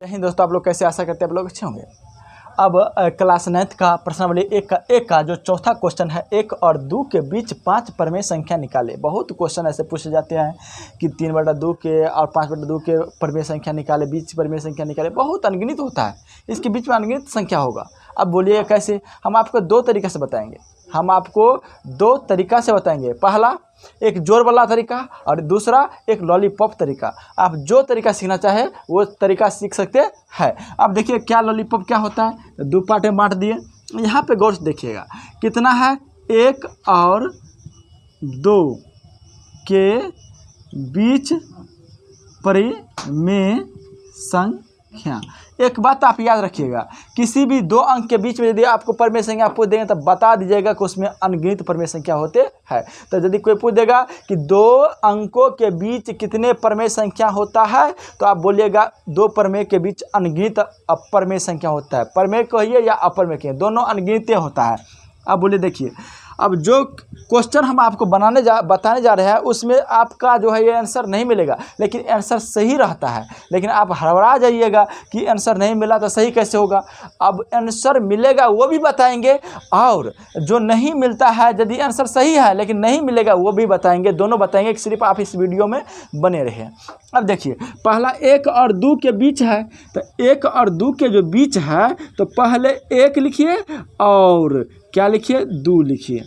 जय हिंद दोस्तों, आप लोग कैसे? आशा करते हैं आप लोग अच्छे होंगे। अब क्लास 9th का प्रश्नावली एक का जो चौथा क्वेश्चन है, 1 और 2 के बीच 5 परमेय संख्या निकाले। बहुत क्वेश्चन ऐसे पूछे जाते हैं कि 3/2 के और 5/2 के परमेय संख्या निकाले, बीच परमेय संख्या निकाले। बहुत अनगिनत होता है, इसके बीच में अनगिनत संख्या होगा। अब बोलिए कैसे? हम आपको दो तरीके से बताएंगे। पहला एक जोड़ वाला तरीका और दूसरा एक लॉलीपॉप तरीका। आप जो तरीका सीखना चाहे वो तरीका सीख सकते हैं। अब देखिए क्या लॉलीपॉप क्या होता है। 2 पार्ट में बांट दिए। यहाँ पे गौर से देखिएगा कितना है, 1 और 2 के बीच परिमेय संख्या। एक बात आप याद रखिएगा, किसी भी 2 अंक के बीच में यदि आपको परमेय संख्या पूछ देंगे तो बता दीजिएगा कि उसमें अनगिनत परमेय संख्या होते हैं। तो यदि कोई पूछ देगा कि 2 अंकों के बीच कितने परमेय संख्या होता है, तो आप बोलिएगा 2 परमेय के बीच अनगिनत परमेय संख्या होता है। परमेय कहिए या अपरमेय कहिए, दोनों अनगिनत होता है। अब बोलिए देखिए, अब जो क्वेश्चन हम आपको बताने जा रहे हैं उसमें आपका जो है ये आंसर नहीं मिलेगा, लेकिन आंसर सही रहता है। लेकिन आप हड़बड़ा जाइएगा कि आंसर नहीं मिला तो सही कैसे होगा। अब आंसर मिलेगा वो भी बताएंगे, और जो नहीं मिलता है यदि आंसर सही है लेकिन नहीं मिलेगा वो भी बताएंगे। दोनों बताएंगे, सिर्फ आप इस वीडियो में बने रहे। अब देखिए, पहला 1 और 2 के बीच है, तो 1 और 2 के जो बीच है तो पहले 1 लिखिए और क्या लिखिए, 2 लिखिए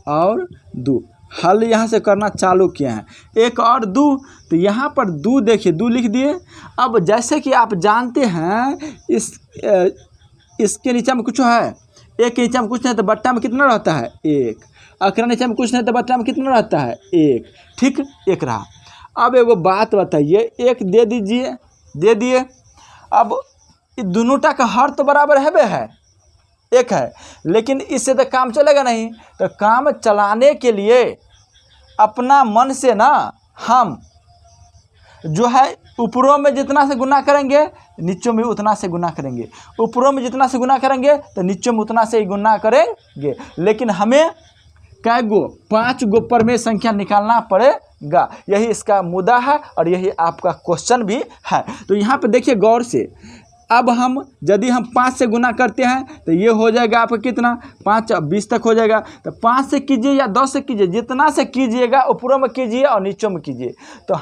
और 2। हल यहाँ से करना चालू किए हैं। 1 और 2, तो यहाँ पर 2 देखिए, 2 लिख दिए। अब जैसे कि आप जानते हैं इसके नीचे में कुछ है, 1 के नीचे में कुछ नहीं तो बट्टा में कितना रहता है, 1। अखरा नीचे में कुछ नहीं तो बट्टा में कितना रहता है, 1। ठीक, 1 रहा। अब एगो बात बताइए, 1 दे दीजिए, दे दिए। अब दोनों का हर तो बराबर है 1 है, लेकिन इससे तो काम चलेगा नहीं। तो काम चलाने के लिए अपना मन से ना हम जो है ऊपरों में जितना से गुना करेंगे नीचों में उतना से गुना करेंगे, ऊपरों में जितना से गुना करेंगे तो नीचों में उतना से ही गुना करेंगे। लेकिन हमें कै गो, 5 गो परमेय संख्या निकालना पड़ेगा। यही इसका मुद्दा है और यही आपका क्वेश्चन भी है। तो यहाँ पे देखिए गौर से, अब हम यदि हम 5 से गुना करते हैं तो ये हो जाएगा आपका कितना, 5 20 तक हो जाएगा। तो 5 से कीजिए या 10 से कीजिए, जितना से कीजिएगा ऊपरों में कीजिए और नीचों में कीजिए। तो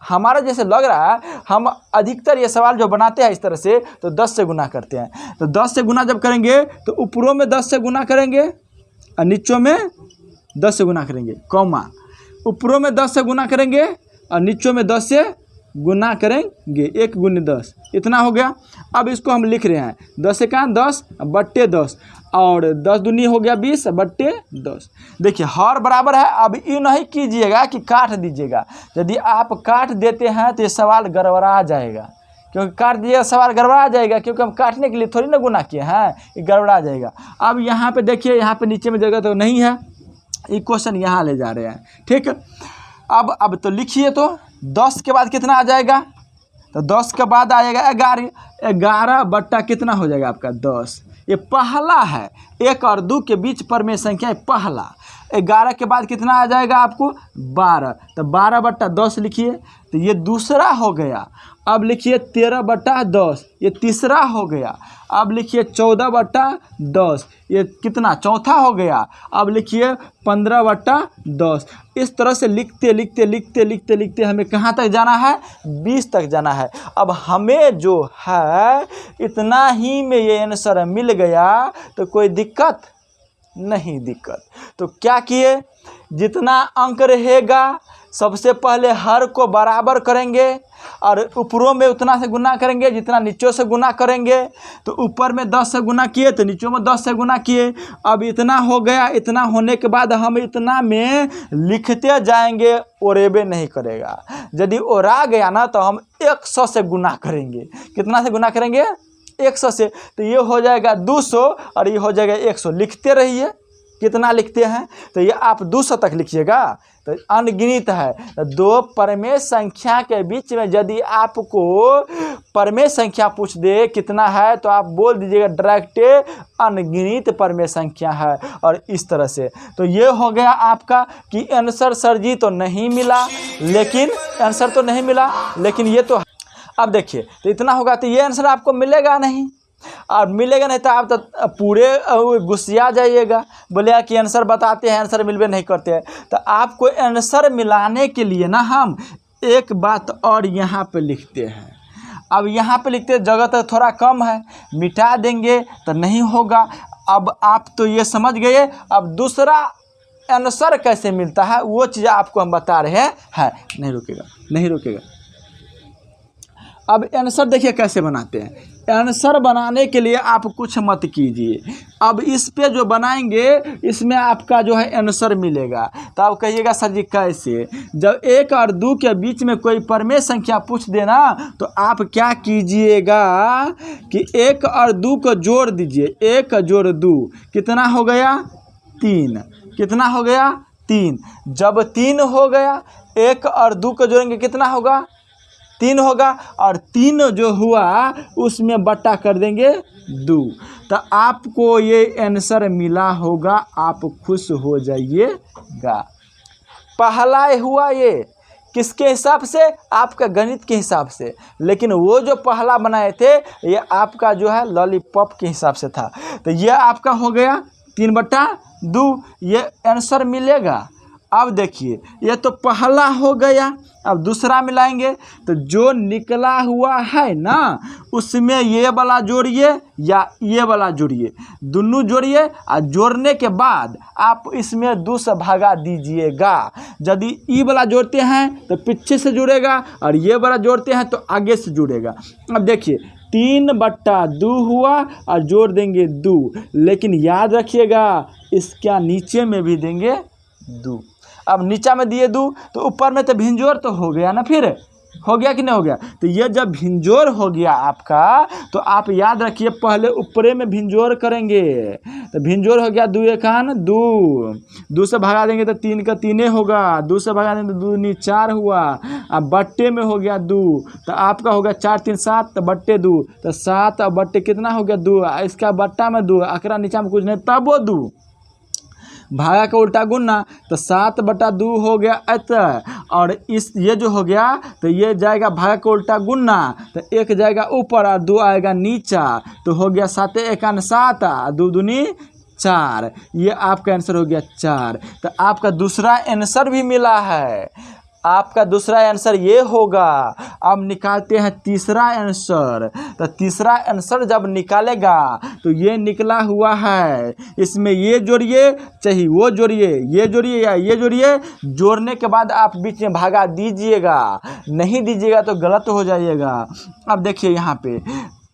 हमारा जैसे लग रहा है, हम अधिकतर ये सवाल जो बनाते हैं इस तरह से, तो 10 से गुना करते हैं। तो 10 से गुना जब करेंगे तो ऊपरों में 10 से गुना करेंगे और नीचों में 10 से गुना करेंगे, कौमा ऊपरों में 10 से गुना करेंगे और नीचों में 10 से गुना करेंगे। 1 गुने 10 इतना हो गया। अब इसको हम लिख रहे हैं 10 से 10 बट्टे 10 और 10 दूनी हो गया 20 बट्टे 10। देखिए हर बराबर है। अब ये नहीं कीजिएगा कि काट दीजिएगा। यदि आप काट देते हैं तो ये सवाल गड़बड़ा जाएगा, क्योंकि काट दिए सवाल गड़बड़ा जाएगा, क्योंकि हम काटने के लिए थोड़ी ना गुना किए हैं, ये गड़बड़ा जाएगा। अब यहाँ पे देखिए, यहाँ पे नीचे में जगह तो नहीं है, ये क्वेश्चन यहाँ ले जा रहे हैं। ठीक, अब तो लिखिए। तो 10 के बाद कितना आ जाएगा, तो 10 के बाद आएगा 11। 11 बट्टा कितना हो जाएगा आपका, 10। ये पहला है, 1 और 2 के बीच परमेय संख्या पहला। 11 के बाद कितना आ जाएगा आपको, 12। तो 12 बट्टा 10 लिखिए, तो ये दूसरा हो गया। अब लिखिए 13 बट्टा 10, ये तीसरा हो गया। अब लिखिए 14 बट्टा 10, ये कितना, चौथा हो गया। अब लिखिए 15 बट्टा 10। इस तरह से लिखते लिखते लिखते लिखते लिखते हमें कहाँ तक जाना है, 20 तक जाना है। अब हमें जो है इतना ही में ये आंसर मिल गया, तो कोई दिक्कत नहीं। तो क्या किए, जितना अंक रहेगा सबसे पहले हर को बराबर करेंगे और ऊपरों में उतना से गुना करेंगे जितना नीचों से गुना करेंगे। तो ऊपर में 10 से गुना किए तो नीचों में 10 से गुना किए। अब इतना हो गया। इतना होने के बाद हम इतना में लिखते जाएंगे, ओरेबे नहीं करेगा। यदि ओरा गया ना तो हम 100 से गुना करेंगे। कितना से गुना करेंगे, 100 से। तो ये हो जाएगा 200 और ये हो जाएगा 100। लिखते रहिए, कितना लिखते हैं, तो ये आप 200 तक लिखिएगा। तो अनगिनत है। तो 2 परमेय संख्या के बीच में यदि आपको परमेय संख्या पूछ दे कितना है, तो आप बोल दीजिएगा डायरेक्ट अनगिनत परमेय संख्या है। और इस तरह से तो ये हो गया आपका कि आंसर सर जी तो नहीं मिला, लेकिन आंसर तो नहीं मिला, लेकिन ये तो अब देखिए तो इतना होगा तो ये आंसर आपको मिलेगा नहीं, और मिलेगा नहीं तो आप तो पूरे गुस्सिया जाइएगा, बोलिएगा कि आंसर बताते हैं आंसर मिलवे नहीं करते हैं। तो आपको आंसर मिलाने के लिए ना हम एक बात और यहाँ पे लिखते हैं। अब यहाँ पे लिखते जगह तो थोड़ा कम है, मिटा देंगे तो नहीं होगा। अब आप तो ये समझ गए। अब दूसरा आंसर कैसे मिलता है वो चीज़ आपको हम बता रहे हैं। नहीं रुकेगा। अब आंसर देखिए कैसे बनाते हैं। आंसर बनाने के लिए आप कुछ मत कीजिए। अब इस पे जो बनाएंगे इसमें आपका जो है आंसर मिलेगा। तो आप कहिएगा सर जी कैसे? जब 1 और 2 के बीच में कोई परमेय संख्या पूछ देना तो आप क्या कीजिएगा कि 1 और 2 को जोड़ दीजिए। 1 जोड़ 2 कितना हो गया? 3। कितना हो गया? 3। जब 3 हो गया 1 और 2 को जोड़ेंगे कितना होगा? 3 होगा, और 3 जो हुआ उसमें बट्टा कर देंगे 2। तो आपको ये आंसर मिला होगा, आप खुश हो जाइएगा। पहला हुआ ये किसके हिसाब से? आपका गणित के हिसाब से। लेकिन वो जो पहला बनाए थे ये आपका जो है लॉलीपॉप के हिसाब से था। तो ये आपका हो गया 3/2, ये आंसर मिलेगा। अब देखिए ये तो पहला हो गया, अब दूसरा मिलाएंगे तो जो निकला हुआ है ना उसमें ये वाला जोड़िए या ये वाला जोड़िए, दोनों जोड़िए, और जोड़ने के बाद आप इसमें 2 से भगा दीजिएगा। यदि ई वाला जोड़ते हैं तो पीछे से जुड़ेगा, और ये वाला जोड़ते हैं तो आगे से जुड़ेगा। अब देखिए 3/2 हुआ और जोड़ देंगे 2, लेकिन याद रखिएगा इसका नीचे में भी देंगे 2। अब नीचा में दिए 2 तो ऊपर में तो भिंजोर तो हो गया ना, फिर हो गया कि नहीं हो गया? तो ये जब भिंजोर हो गया आपका तो आप याद रखिए पहले ऊपरे में भिंजोर करेंगे। तो भिंजोर हो गया 2 1 2, 2 से भगा देंगे तो 3 का 3 होगा, 2 से भगा देंगे तो 2 2 4 हुआ। अब बट्टे में हो गया 2 तो आपका होगा 4 3 7 तो बट्टे 2, तो 7 और बट्टे कितना हो गया 2, इसका बट्टा में 2, अकरा नीचा में कुछ नहीं तब वो 2, भागा का उल्टा गुना तो 7/2 हो गया ऐसा। और इस ये जो हो गया तो ये जाएगा भागा का उल्टा गुना, तो 1 जाएगा ऊपर और 2 आएगा नीचा, तो हो गया 7 1 7 2 2 4। ये आपका आंसर हो गया 4। तो आपका दूसरा आंसर भी मिला है। आपका दूसरा आंसर ये होगा। अब निकालते हैं तीसरा आंसर। तो तीसरा आंसर जब निकालेगा तो ये निकला हुआ है, इसमें ये जोड़िए चाहे वो जोड़िए, ये जोड़िए या ये जोड़िए, जोड़ने के बाद आप बीच में भागा दीजिएगा, नहीं दीजिएगा तो गलत हो जाइएगा। अब देखिए यहाँ पे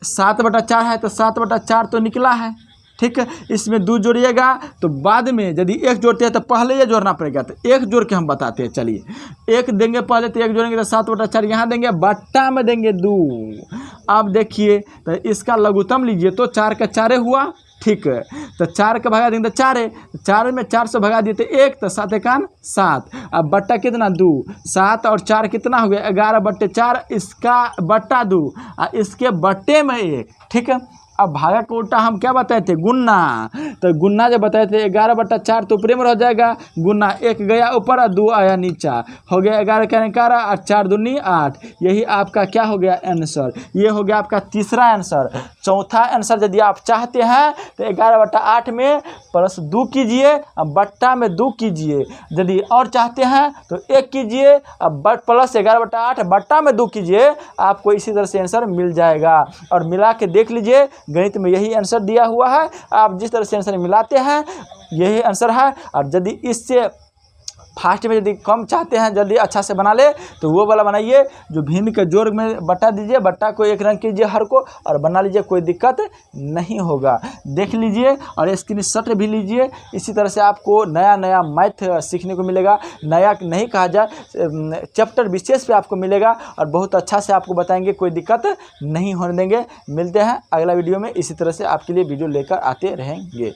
7/4 है तो 7/4 तो निकला है, ठीक है। इसमें 2 जोड़िएगा तो बाद में यदि 1 जोड़ते हैं तो पहले ये जोड़ना पड़ेगा। तो 1 जोड़ के हम बताते हैं, चलिए 1 देंगे पहले, तो 1 जोड़ेंगे तो 7/4 यहाँ देंगे, बट्टा में देंगे 2। अब देखिए तो इसका लघुत्तम लीजिए तो 4 का 4 हुआ, ठीक है। तो 4 का भगा देंगे तो 4 में 4 से भगा दिए तो 1, तो 7 1 7। अब बट्टा कितना 2, 7 और 4 कितना हो गया 11/4, इसका बट्टा 2 और इसके बट्टे में 1, ठीक है। अब भागा का उल्टा हम क्या बताए थे? गुन्ना। तो गुन्ना जब बताए थे 11/4 तो ऊपरे में रह जाएगा गुन्ना, 1 गया ऊपर और 2 आया नीचा, हो गया 11 का 11 और 4 दूनी 8। यही आपका क्या हो गया आंसर। ये हो गया आपका तीसरा आंसर। चौथा आंसर यदि आप चाहते हैं तो 11/8 में +2 कीजिए, अब बट्टा में 2 कीजिए। यदि और चाहते हैं तो 1 कीजिए, अब प्लस 11/8 बट्टा में 2 कीजिए, आपको इसी तरह से आंसर मिल जाएगा। और मिला के देख लीजिए, गणित में यही आंसर दिया हुआ है। आप जिस तरह से आंसर मिलाते हैं यही आंसर है। और यदि इससे फास्ट में यदि कम चाहते हैं, जल्दी अच्छा से बना ले तो वो वाला बनाइए जो भिन्न के जोड़ में बट्टा दीजिए, बट्टा को 1 रंग कीजिए हर को और बना लीजिए, कोई दिक्कत नहीं होगा। देख लीजिए और स्क्रीनशॉट भी लीजिए। इसी तरह से आपको नया नया मैथ सीखने को मिलेगा। नया नहीं कहा जाए, चैप्टर विशेष पे आपको मिलेगा और बहुत अच्छा से आपको बताएंगे, कोई दिक्कत नहीं होने देंगे। मिलते हैं अगला वीडियो में, इसी तरह से आपके लिए वीडियो लेकर आते रहेंगे।